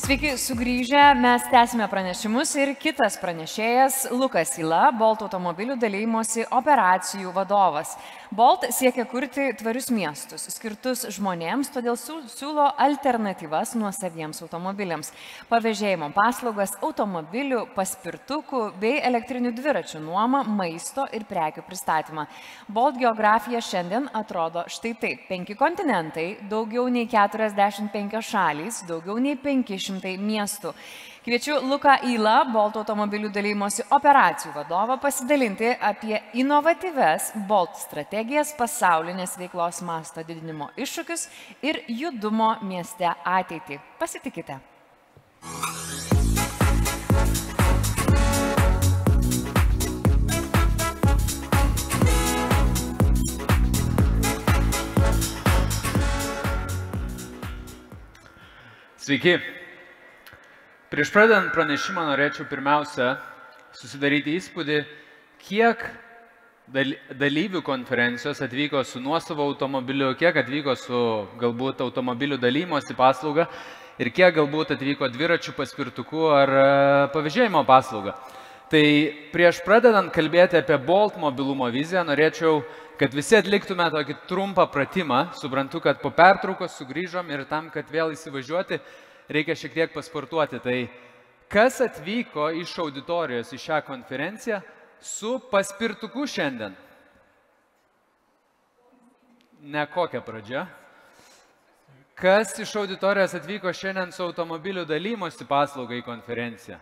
Sveiki sugrįžę, mes tęsime pranešimus ir kitas pranešėjas Lukas Yla, Bolt automobilių dalymosi operacijų vadovas. Bolt siekia kurti tvarius miestus, skirtus žmonėms, todėl siūlo alternatyvas nuosaviems automobiliams, pavėžėjimo paslaugas, automobilių, paspirtukų bei elektrinių dviračių nuomą, maisto ir prekių pristatymą. Bolt geografija šiandien atrodo štai taip. 5 kontinentai, daugiau nei 45 šalys, daugiau nei 500 miestų. Kviečiu Luką Ylą, Bolt automobilių dalymosi operacijų vadovą, pasidalinti apie inovatyves Bolt strategijas, pasaulinės veiklos masto didinimo iššūkius ir judumo mieste ateitį. Pasitikite. Sveiki. Prieš pradedant pranešimą norėčiau pirmiausia susidaryti įspūdį, kiek dalyvių konferencijos atvyko su nuosavu automobiliu, kiek atvyko su galbūt automobilių dalymosi paslauga ir kiek galbūt atvyko dviračių, paspirtukų ar pavėžėjimo paslauga. Tai prieš pradedant kalbėti apie Bolt mobilumo viziją, norėčiau, kad visi atliktume tokį trumpą pratimą. Suprantu, kad po pertraukos sugrįžom ir tam, kad vėl įsivažiuoti, reikia šiek tiek pasportuoti. Tai kas atvyko iš auditorijos į šią konferenciją su paspirtuku šiandien? Ne kokia pradžia. Kas iš auditorijos atvyko šiandien su automobilių dalymosi paslauga į konferenciją?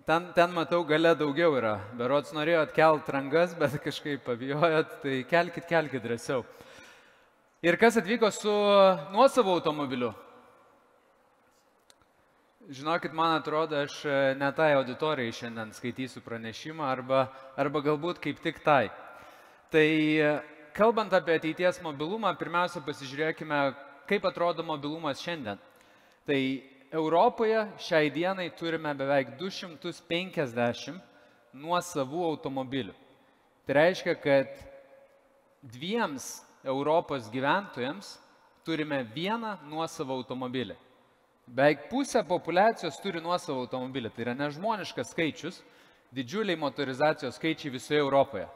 Ten matau, gale daugiau yra. Berods norėjot kelt rangas, bet kažkaip pabijojot, tai kelkit drąsiau. Ir kas atvyko su nuosavu automobiliu? Žinokit, man atrodo, aš ne tai auditorijai šiandien skaitysiu pranešimą arba galbūt kaip tik tai. Tai kalbant apie ateities mobilumą, pirmiausia pasižiūrėkime, kaip atrodo mobilumas šiandien. Tai Europoje šiai dienai turime beveik 250 nuosavų automobilių. Tai reiškia, kad 2 Europos gyventojams turime 1 nuosavą automobilį. Beveik pusė populiacijos turi nuosavą automobilį. Tai yra nežmoniškas skaičius, didžiuliai motorizacijos skaičiai visoje Europoje.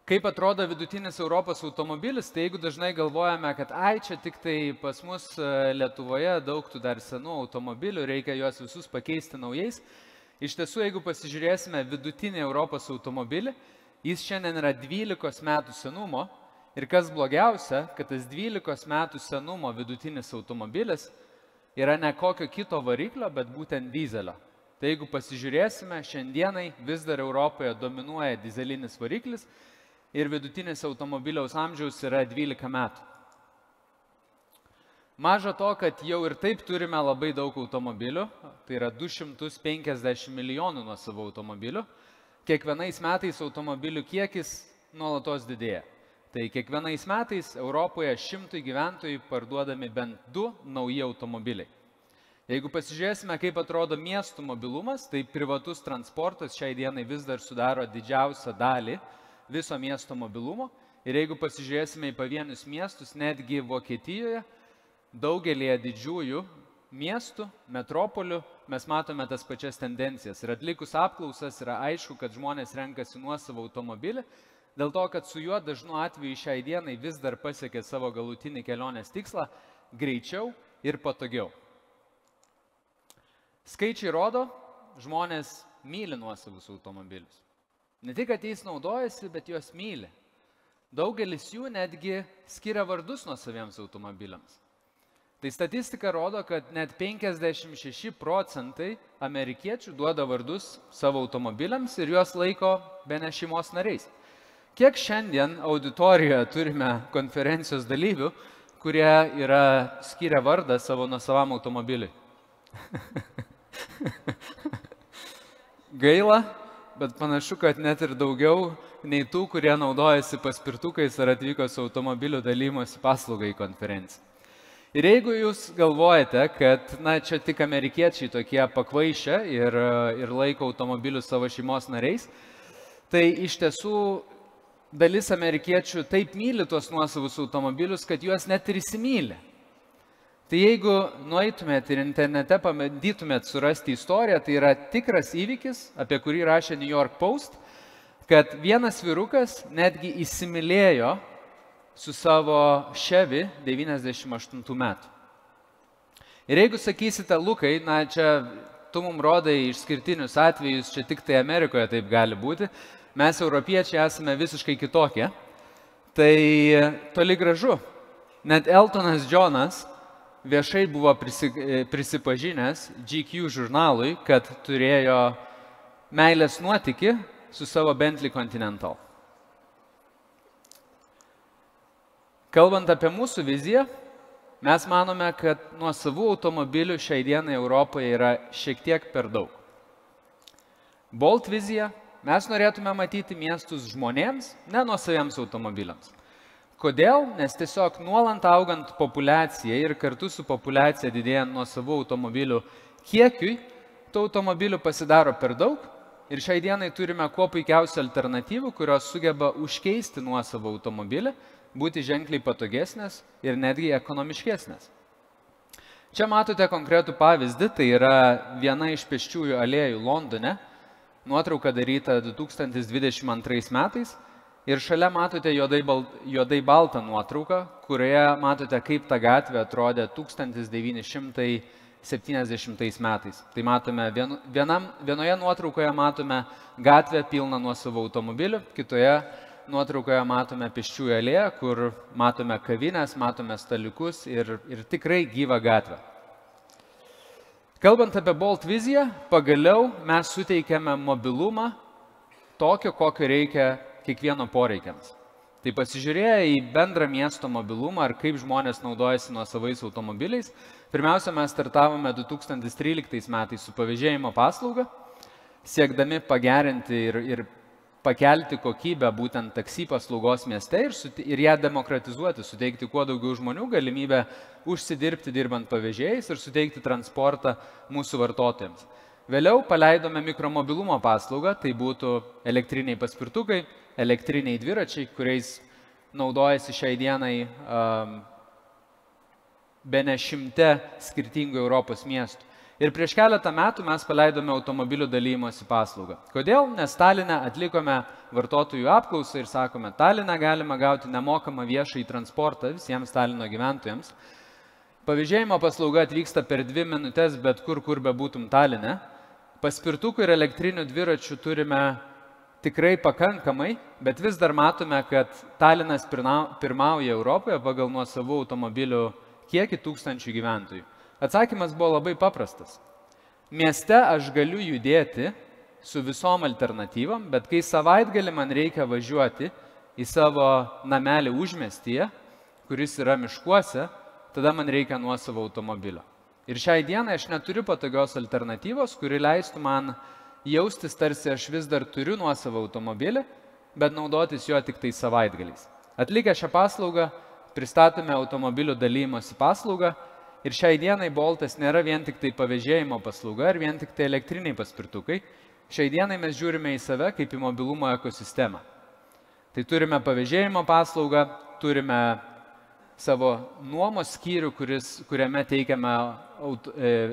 Kaip atrodo vidutinis Europos automobilis, tai jeigu dažnai galvojame, kad čia tik tai pas mus Lietuvoje daug tų dar senų automobilių, reikia juos visus pakeisti naujais. Iš tiesų, jeigu pasižiūrėsime vidutinį Europos automobilį, jis šiandien yra 12 metų senumo ir kas blogiausia, kad tas 12 metų senumo vidutinis automobilis yra ne kokio kito variklio, bet būtent dizelio. Tai jeigu pasižiūrėsime, šiandienai vis dar Europoje dominuoja dizelinis variklis, ir vidutinis automobiliaus amžiaus yra 12 metų. Maža to, kad jau ir taip turime labai daug automobilių, tai yra 250 milijonų nuosavų automobilių, kiekvienais metais automobilių kiekis nuolatos didėja. Tai kiekvienais metais Europoje 100 gyventojų parduodami bent 2 nauji automobiliai. Jeigu pasižiūrėsime, kaip atrodo miestų mobilumas, tai privatus transportas šiai dienai vis dar sudaro didžiausią dalį viso miesto mobilumo. Ir jeigu pasižiūrėsime į pavienius miestus, netgi Vokietijoje, daugelėje didžiųjų miestų, metropolių, mes matome tas pačias tendencijas. Ir atlikus apklausas yra aišku, kad žmonės renkasi nuosavą automobilį, dėl to, kad su juo dažnu atveju šiai dienai vis dar pasiekė savo galutinį kelionės tikslą greičiau ir patogiau. Skaičiai rodo, žmonės myli nuosavus automobilius. Ne tik, kad jais naudojasi, bet juos myli. Daugelis jų netgi skiria vardus nuosaviems automobiliams. Tai statistika rodo, kad net 56% amerikiečių duoda vardus savo automobiliams ir juos laiko bene šeimos nariais. Kiek šiandien auditorijoje turime konferencijos dalyvių, kurie yra skiria vardą savo nuosavam automobiliui? Gaila. Bet panašu, kad net ir daugiau nei tų, kurie naudojasi paspirtukais ar atvyko su automobilių dalymosi paslauga į konferenciją. Ir jeigu jūs galvojate, kad čia tik amerikiečiai tokie pakvaišę ir laiko automobilius savo šeimos nariais, tai iš tiesų dalis amerikiečių taip myli tuos nuosavus automobilius, kad juos net ir įsimyli. Tai jeigu nueitumėt ir internete pabandytumėt surasti istoriją, tai yra tikras įvykis, apie kurį rašė New York Post, kad vienas vyrukas netgi įsimylėjo su savo Chevy 98 metų. Ir jeigu sakysite, Lukai, na čia tu mums rodai išskirtinius atvejus, čia tik tai Amerikoje taip gali būti, mes europiečiai esame visiškai kitokie, tai toli gražu. Net Eltonas Johnas viešai buvo prisipažinęs GQ žurnalui, kad turėjo meilės nuotykį su savo Bentley Continental. Kalbant apie mūsų viziją, mes manome, kad nuosavų automobilių šiai dienai Europoje yra šiek tiek per daug. Bolt vizija, mes norėtume matyti miestus žmonėms, ne nuosaviems automobiliams. Kodėl? Nes tiesiog nuolant augant populiacijai ir kartu su populiacija didėjant nuosavų automobilių kiekiui, tų automobilių pasidaro per daug ir šiai dienai turime kuo puikiausių alternatyvų, kurios sugeba užkeisti nuosavą automobilį, būti ženkliai patogesnės ir netgi ekonomiškesnės. Čia matote konkretų pavyzdį, tai yra viena iš pėsčiųjų alėjų Londone, nuotrauka daryta 2022 metais. Ir šalia matote juodai baltą nuotrauką, kurioje matote, kaip ta gatvė atrodė 1970 metais. Tai matome, vienoje nuotraukoje matome gatvę pilną nuosavų automobilių, kitoje nuotraukoje matome pėsčiųjų alėją, kur matome kavinės, matome staliukus ir tikrai gyvą gatvę. Kalbant apie Bolt viziją, pagaliau mes suteikiame mobilumą tokio, kokio reikia kiekvieno poreikiams. Tai pasižiūrėję į bendrą miesto mobilumą ar kaip žmonės naudojasi nuosavais automobiliais, pirmiausia, mes startavome 2013 metais su pavėžėjimo paslauga, siekdami pagerinti ir pakelti kokybę būtent taksi paslaugos mieste ir ją demokratizuoti, suteikti kuo daugiau žmonių galimybę užsidirbti dirbant pavėžėjais ir suteikti transportą mūsų vartotojams. Vėliau paleidome mikromobilumo paslaugą, tai būtų elektriniai paspirtukai, elektriniai dviračiai, kuriais naudojasi šiai dienai bene 100 skirtingų Europos miestų. Ir prieš keletą metų mes paleidome automobilių dalymosi paslaugą. Kodėl? Nes Taline atlikome vartotojų apklausą ir sakome, Taline galima gauti nemokamą viešąjį transportą visiems Talino gyventojams. Pavėžėjimo paslauga atvyksta per 2 minutės bet kur bebūtum Taline. Paspirtukų ir elektrinių dviračių turime tikrai pakankamai, bet vis dar matome, kad Talinas pirmauja Europoje pagal nuosavų automobilių kiekį 1000 gyventojų. Atsakymas buvo labai paprastas. Mieste aš galiu judėti su visom alternatyvom, bet kai savaitgalį man reikia važiuoti į savo namelį užmiestyje, kuris yra miškuose, tada man reikia nuosavo automobilio. Ir šiai dienai aš neturiu patogios alternatyvos, kuri leistų man jaustis, tarsi aš vis dar turiu nuosavą automobilį, bet naudotis jo tik tai savaitgaliais. Atlikę šią paslaugą, pristatome automobilių dalymosi paslaugą ir šiai dienai Boltas nėra vien tik tai pavėžėjimo paslauga ir vien tik tai elektriniai paspirtukai. Šiai dienai mes žiūrime į save kaip į mobilumo ekosistemą. Tai turime pavėžėjimo paslaugą, turime savo nuomos skyrių, kuriame teikiame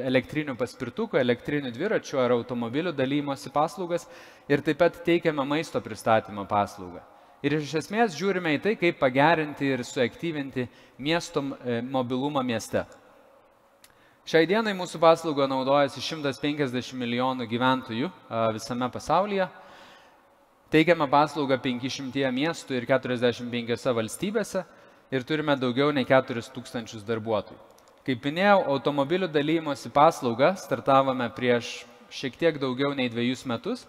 elektrinių paspirtukų, elektrinių dviračių ar automobilių dalymosi paslaugas ir taip pat teikiame maisto pristatymo paslaugą. Ir iš esmės žiūrime į tai, kaip pagerinti ir suaktyvinti miesto mobilumą mieste. Šiai dienai mūsų paslaugą naudojasi 150 milijonų gyventojų visame pasaulyje. Teikiame paslaugą 500 miestų ir 45 valstybėse ir turime daugiau nei 4000 darbuotojų. Kaip minėjau, automobilių dalymosi paslaugą startavome prieš šiek tiek daugiau nei 2 metus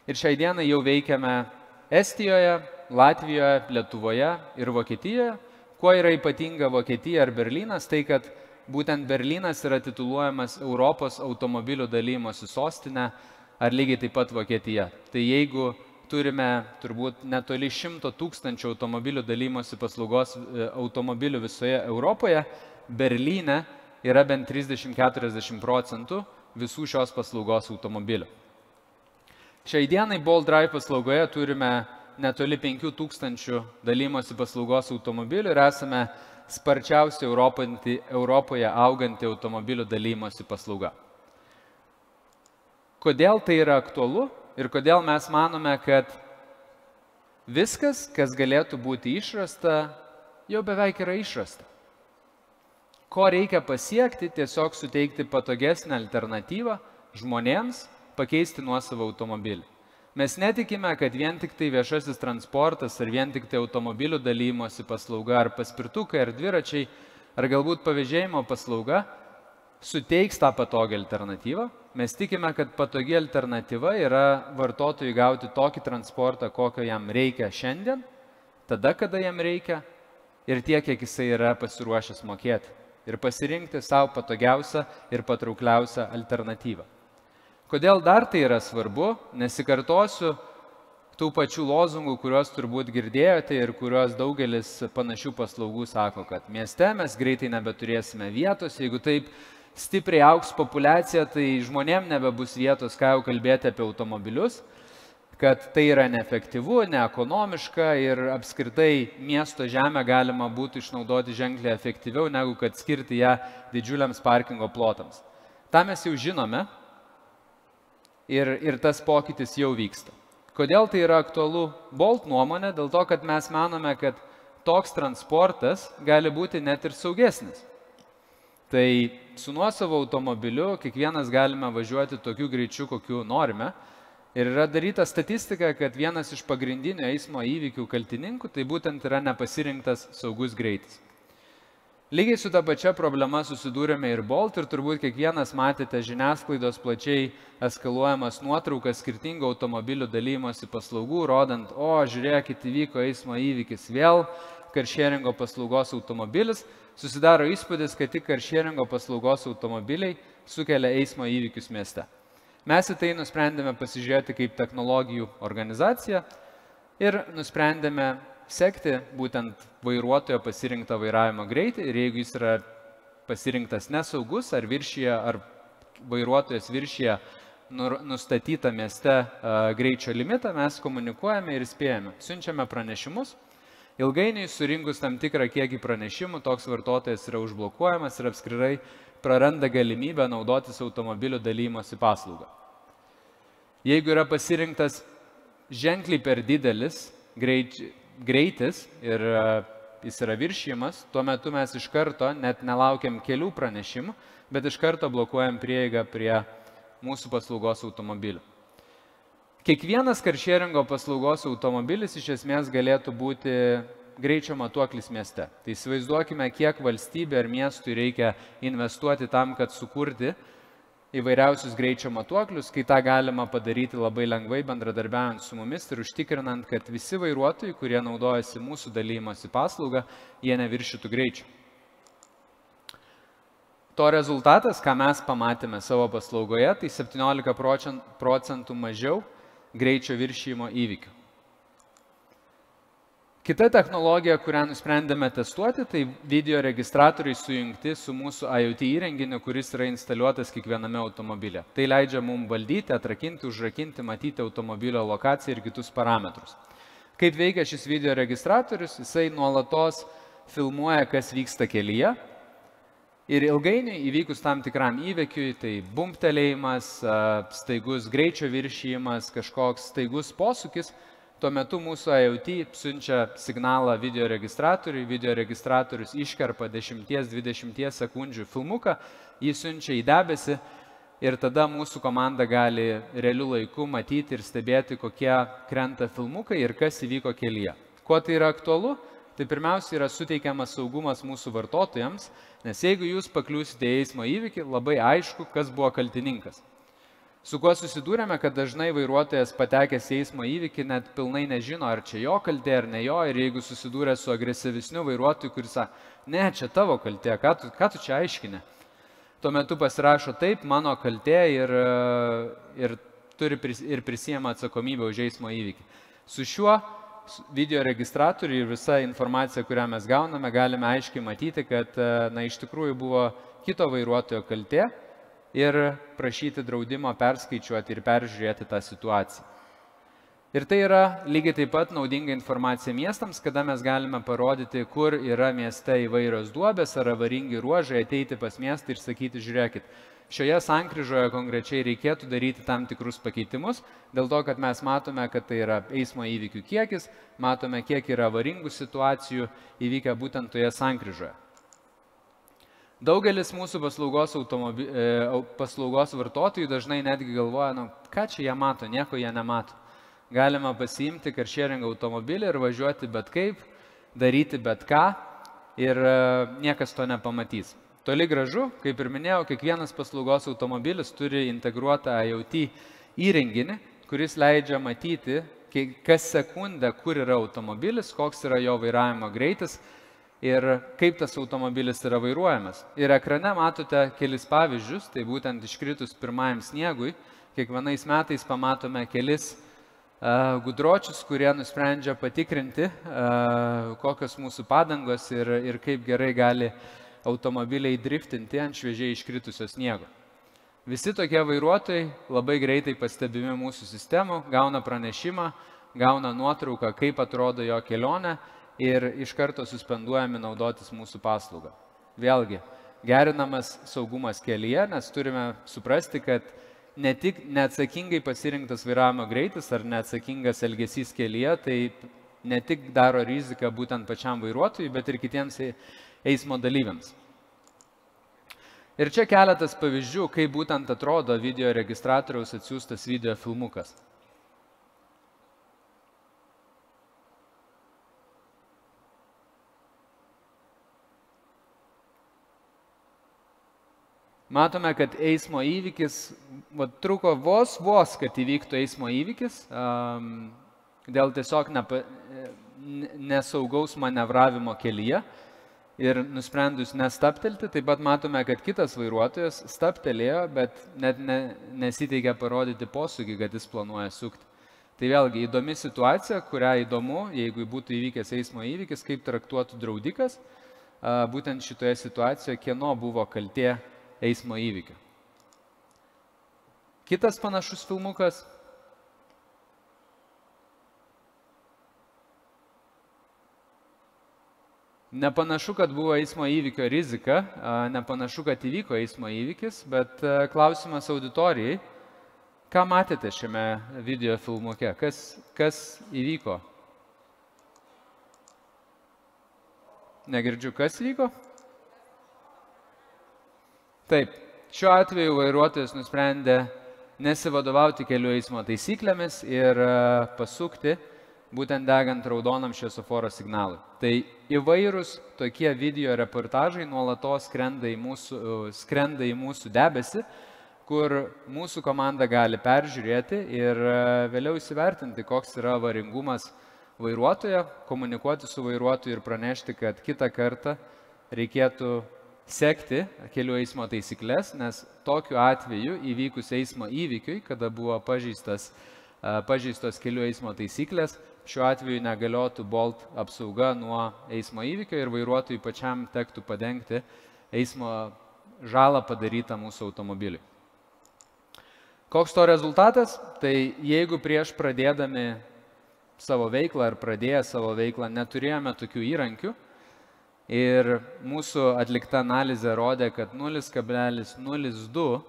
ir šiai dienai jau veikiame Estijoje, Latvijoje, Lietuvoje ir Vokietijoje. Kuo yra ypatinga Vokietija ar Berlynas, tai kad būtent Berlynas yra tituluojamas Europos automobilių dalymosi sostinė ar lygiai taip pat Vokietija. Tai jeigu turime turbūt netoli 100 000 automobilių dalymosi paslaugos automobilių visoje Europoje, Berlyne yra bent 30–40% visų šios paslaugos automobilių. Šiai dienai Bolt Drive paslaugoje turime netoli 5000 dalymosi paslaugos automobilių ir esame sparčiausiai Europoje auganti automobilių dalymosi paslauga. Kodėl tai yra aktualu ir kodėl mes manome, kad viskas, kas galėtų būti išrasta, jau beveik yra išrasta. Ko reikia pasiekti, tiesiog suteikti patogesnę alternatyvą žmonėms pakeisti nuosavą automobilį. Mes netikime, kad vien tik tai viešasis transportas ar vien tik tai automobilių dalymosi paslauga ar paspirtukai ar dviračiai ar galbūt pavėžėjimo paslauga suteiks tą patogią alternatyvą. Mes tikime, kad patogi alternatyva yra vartotojui gauti tokį transportą, kokio jam reikia šiandien, tada, kada jam reikia ir tiek, kiek jisai yra pasiruošęs mokėti ir pasirinkti savo patogiausią ir patraukliausią alternatyvą. Kodėl dar tai yra svarbu? Nesikartosiu tų pačių lozungų, kuriuos turbūt girdėjote ir kuriuos daugelis panašių paslaugų sako, kad mieste mes greitai nebeturėsime vietos, jeigu taip stipriai augs populiacija, tai žmonėm nebebus vietos, ką jau kalbėti apie automobilius, kad tai yra neefektyvu, neekonomiška ir apskritai miesto žemę galima būtų išnaudoti ženkliai efektyviau, negu kad skirti ją didžiuliams parkingo plotams. Ta mes jau žinome. Ir tas pokytis jau vyksta. Kodėl tai yra aktualu Bolt nuomonė? Dėl to, kad mes manome, kad toks transportas gali būti net ir saugesnis. Tai su nuosavu automobiliu kiekvienas galime važiuoti tokiu greičiu, kokiu norime. Ir yra daryta statistika, kad vienas iš pagrindinių eismo įvykių kaltininkų tai būtent yra nepasirinktas saugus greitis. Lygiai su ta pačia problema susidūrėme ir Bolt ir turbūt kiekvienas matėte žiniasklaidos plačiai eskaluojamas nuotraukas skirtingų automobilių dalymosi paslaugų, rodant, žiūrėkit, įvyko eismo įvykis, vėl karšėringo paslaugos automobilis. Susidaro įspūdis, kad tik karšėringo paslaugos automobiliai sukelia eismo įvykius mieste. Mes į tai nusprendėme pasižiūrėti kaip technologijų organizacija ir nusprendėme sekti būtent vairuotojo pasirinktą vairavimo greitį ir jeigu jis yra pasirinktas nesaugus ar vairuotojas viršyje nustatytą mieste greičio limitą, mes komunikuojame ir įspėjame. Siunčiame pranešimus. Ilgainiui surinkus tam tikrą kiekį pranešimų, toks vartotojas yra užblokuojamas ir apskritai praranda galimybę naudotis automobilių dalymosi paslaugą. Jeigu yra pasirinktas ženkliai per didelis greitis ir jis yra viršijimas, tuo metu mes iš karto net nelaukiam kelių pranešimų, bet iš karto blokuojam prieigą prie mūsų paslaugos automobilių. Kiekvienas karšėringo paslaugos automobilis iš esmės galėtų būti greičio matuoklis mieste. Tai įsivaizduokime, kiek valstybė ar miestui reikia investuoti tam, kad sukurti įvairiausius greičio matuoklius, kai tą galima padaryti labai lengvai bendradarbiaujant su mumis ir užtikrinant, kad visi vairuotojai, kurie naudojasi mūsų dalymosi paslaugą, jie neviršytų greičio. To rezultatas, ką mes pamatėme savo paslaugoje, tai 17% mažiau greičio viršijimo įvykių. Kita technologija, kurią nusprendėme testuoti, tai video registratoriai sujungti su mūsų IoT įrenginiu, kuris yra instaliuotas kiekviename automobilė. Tai leidžia mums valdyti, atrakinti, užrakinti, matyti automobilio lokaciją ir kitus parametrus. Kaip veikia šis video registratorius? Jisai nuolatos filmuoja, kas vyksta kelyje. Ir ilgainiui įvykus tam tikram įvykiui, tai bumptelėjimas, staigus greičio viršijimas, kažkoks staigus posūkis, tuo metu mūsų IoT siunčia signalą video registratorius iškerpa 10-20 sekundžių filmuką, jį siunčia į debesį ir tada mūsų komanda gali realiu laiku matyti ir stebėti, kokie krenta filmukai ir kas įvyko kelyje. Kuo tai yra aktualu? Tai pirmiausia yra suteikiamas saugumas mūsų vartotojams, nes jeigu jūs pakliūsite į eismo įvykį, labai aišku, kas buvo kaltininkas. Su kuo susidūrėme, kad dažnai vairuotojas patekęs į eismo įvykį net pilnai nežino, ar čia jo kaltė ar ne jo, ir jeigu susidūrė su agresyvisniu vairuotoju, kuris sako, ne, čia tavo kaltė, ką tu čia aiškini? Tuo metu pasirašo taip, mano kaltė ir prisijema atsakomybę už eismo įvykį. Su šiuo video registratoriu ir visa informacija, kurią mes gauname, galime aiškiai matyti, kad iš tikrųjų buvo kito vairuotojo kaltė ir prašyti draudimo perskaičiuoti ir peržiūrėti tą situaciją. Ir tai yra lygiai taip pat naudinga informacija miestams, kada mes galime parodyti, kur yra mieste įvairios duobės ar avaringi ruožai, ateiti pas miestą ir sakyti, žiūrėkit, šioje sankryžoje konkrečiai reikėtų daryti tam tikrus pakeitimus, dėl to, kad mes matome, kad tai yra eismo įvykių kiekis, matome, kiek yra avaringų situacijų įvykę būtent toje sankryžoje. Daugelis mūsų paslaugos vartotojų dažnai netgi galvoja, ką čia jie mato, nieko jie nemato. Galima pasiimti carsharing automobilį ir važiuoti bet kaip, daryti bet ką ir niekas to nepamatys. Toli gražu, kaip ir minėjau, kiekvienas paslaugos automobilis turi integruotą IoT įrenginį, kuris leidžia matyti kas sekundę, kur yra automobilis, koks yra jo vairavimo greitis ir kaip tas automobilis yra vairuojamas. Ir ekrane matote kelis pavyzdžius, tai būtent iškritus pirmajam sniegui, kiekvienais metais pamatome kelis gudročius, kurie nusprendžia patikrinti, kokios mūsų padangos ir kaip gerai gali automobiliai driftinti ant šviežiai iškritusio sniego. Visi tokie vairuotojai labai greitai pastebimi mūsų sistemų, gauna pranešimą, gauna nuotrauką, kaip atrodo jo kelionė ir iš karto suspenduojami naudotis mūsų paslaugą. Vėlgi, gerinamas saugumas kelyje, nes turime suprasti, kad ne tik neatsakingai pasirinktas vairavimo greitis ar neatsakingas elgesys kelyje, tai ne tik daro riziką būtent pačiam vairuotojui, bet ir kitiems eismo dalyviams. Ir čia keletas pavyzdžių, kaip būtent atrodo video registratoriaus atsiųstas video filmukas. Matome, kad eismo įvykis, truko vos, kad įvyktų eismo įvykis, dėl tiesiog nesaugaus manevravimo kelyje ir nusprendus nestaptelti. Taip pat matome, kad kitas vairuotojas staptelėjo, bet net nesiteikė parodyti posūkį, kad jis planuoja sukti. Tai vėlgi įdomi situacija, kurią įdomu, jeigu būtų įvykęs eismo įvykis, kaip traktuotų draudikas, būtent šitoje situacijoje, kieno buvo kaltė eismo įvykio. Kitas panašus filmukas. Nepanašu, kad buvo eismo įvykio rizika, nepanašu, kad įvyko eismo įvykis, bet klausimas auditorijai, ką matėte šiame video filmuke, kas įvyko? Negirdžiu, kas įvyko? Taip, šiuo atveju vairuotojas nusprendė nesivadovauti kelių eismo taisyklėmis ir pasukti, būtent degant raudonam šviesoforo signalui. Tai įvairūs tokie video reportažai nuolatos skrenda į mūsų debesį, kur mūsų komanda gali peržiūrėti ir vėliau įsivertinti, koks yra avaringumas vairuotojo, komunikuoti su vairuotoju ir pranešti, kad kitą kartą reikėtų sekti kelių eismo taisyklės, nes tokiu atveju įvykus eismo įvykiui, kada buvo pažeistos kelių eismo taisyklės, šiuo atveju negaliotų Bolt apsauga nuo eismo įvykio ir vairuotojui pačiam tektų padengti eismo žalą padarytą mūsų automobiliui. Koks to rezultatas? Tai jeigu prieš pradėdami savo veiklą ar pradėję savo veiklą neturėjome tokių įrankių, ir mūsų atlikta analizė rodė, kad 0,02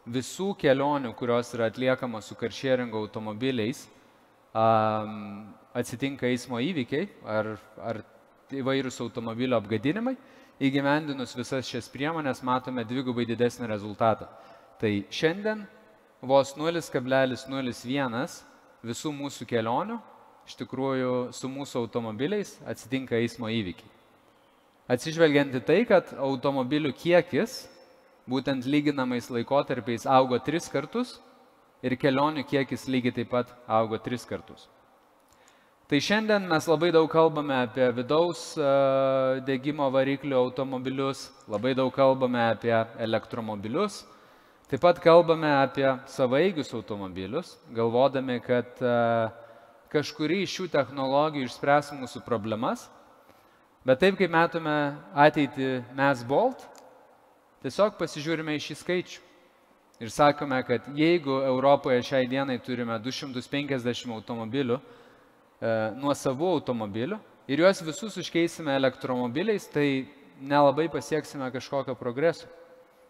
visų kelionių, kurios yra atliekamos su carsharing automobiliais, atsitinka eismo įvykiai ar įvairūs automobilio apgadinimai. Įgyvendinus visas šias priemonės matome dvigubai didesnį rezultatą. Tai šiandien vos 0,01 visų mūsų kelionių iš tikrųjų su mūsų automobiliais atsitinka eismo įvykiai. Atsižvelgiant į tai, kad automobilių kiekis būtent lyginamais laikotarpiais augo 3 kartus ir kelionių kiekis lygiai taip pat augo 3 kartus. Tai šiandien mes labai daug kalbame apie vidaus degimo variklių automobilius, labai daug kalbame apie elektromobilius, taip pat kalbame apie savaeigius automobilius, galvodami, kad kažkuri iš šių technologijų išspręs mūsų problemas. Bet taip, kaip matome ateitį mes Bolt, tiesiog pasižiūrime į šį skaičių. ir sakome, kad jeigu Europoje šiai dienai turime 250 automobilių, nuosavų automobilių, ir juos visus užkeisime elektromobiliais, tai nelabai pasieksime kažkokio progreso.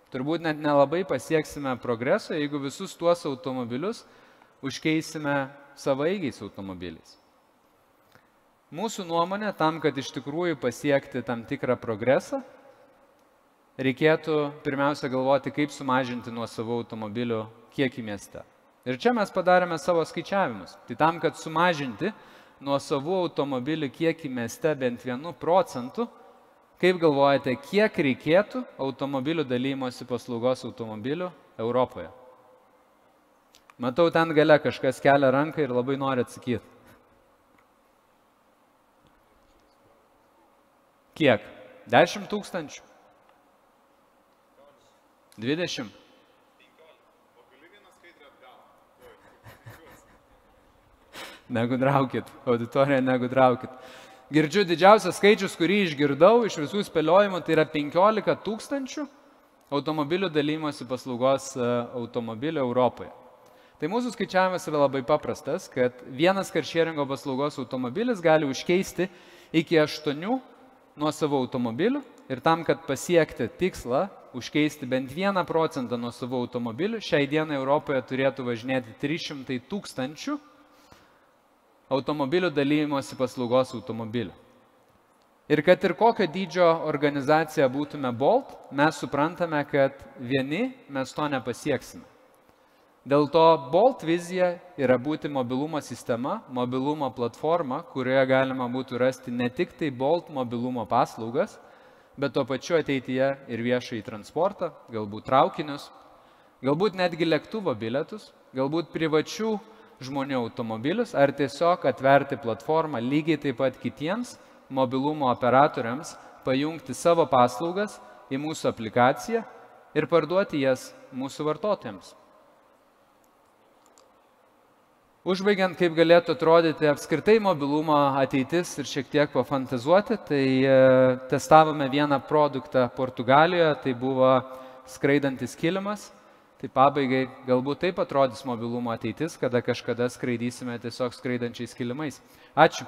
Turbūt net nelabai pasieksime progreso, jeigu visus tuos automobilius užkeisime savaigiais automobiliais. Mūsų nuomonė, tam, kad iš tikrųjų pasiekti tam tikrą progresą, reikėtų pirmiausia galvoti, kaip sumažinti nuosavų automobilių kiekį mieste. Ir čia mes padarėme savo skaičiavimus. Tai tam, kad sumažinti nuosavų automobilių kiekį mieste bent 1%, kaip galvojate, kiek reikėtų automobilių dalymosi paslaugos automobilių Europoje? Matau, ten gale kažkas kelia ranką ir labai nori atsakyti. Kiek? 10 000? 20? Negudraukit, auditorija, negudraukit. Girdžiu didžiausias skaičius, kurį išgirdau iš visų spėliojimų, tai yra 15 000 automobilių dalymosi paslaugos automobilių Europoje. Tai mūsų skaičiavimas yra labai paprastas, kad vienas carsharingo paslaugos automobilis gali užkeisti iki 8 nuosavų automobilių ir tam, kad pasiekti tikslą, užkeisti bent 1% nuosavų automobilių, šiai dienai Europoje turėtų važinėti 300 000 automobilių dalymosi paslaugos automobilių. Ir kad ir kokio dydžio organizacija būtume Bolt, mes suprantame, kad vieni mes to nepasieksime. Dėl to Bolt vizija yra būti mobilumo sistema, mobilumo platforma, kurioje galima būtų rasti ne tik tai Bolt mobilumo paslaugas, bet tuo pačiu ateityje ir viešąjį transportą, galbūt traukinius, galbūt netgi lėktuvo bilietus, galbūt privačių žmonių automobilius, ar tiesiog atverti platformą lygiai taip pat kitiems mobilumo operatoriams, pajungti savo paslaugas į mūsų aplikaciją ir parduoti jas mūsų vartotojams. Užbaigiant, kaip galėtų atrodyti apskritai mobilumo ateitis ir šiek tiek pafantazuoti, tai testavome vieną produktą Portugalijoje, tai buvo skraidantis kilimas. Tai pabaigai galbūt taip atrodys mobilumo ateitis, kada kažkada skraidysime tiesiog skraidančiais kilimais. Ačiū.